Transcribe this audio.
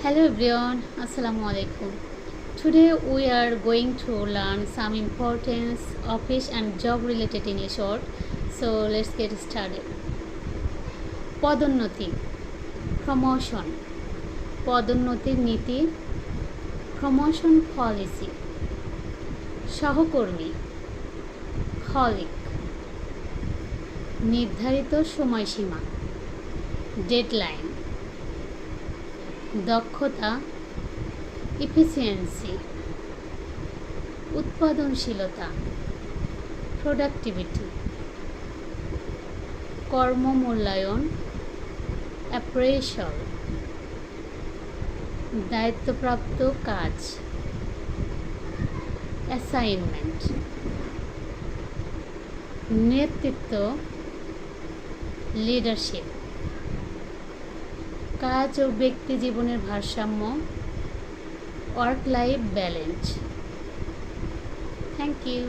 Hello everyone, Assalamu alaikum. Today we are going to learn some importance office and job related in a short. So let's get started. পদোন্নতি, promotion, পদোন্নতির নীতি, promotion policy, সহকর্মী, colleague, নির্ধারিত সময়সীমা, deadline, দক্ষতা, efficiency, উৎপাদনশীলতা, productivity, কর্মমূল্যায়ন, অ্যাপ্রেশাল, দায়িত্বপ্রাপ্ত কাজ, অ্যাসাইনমেন্ট, নেতৃত্ব, লিডারশিপ, কাজ ও ব্যক্তি জীবনের ভারসাম্য, work life balance. Thank you.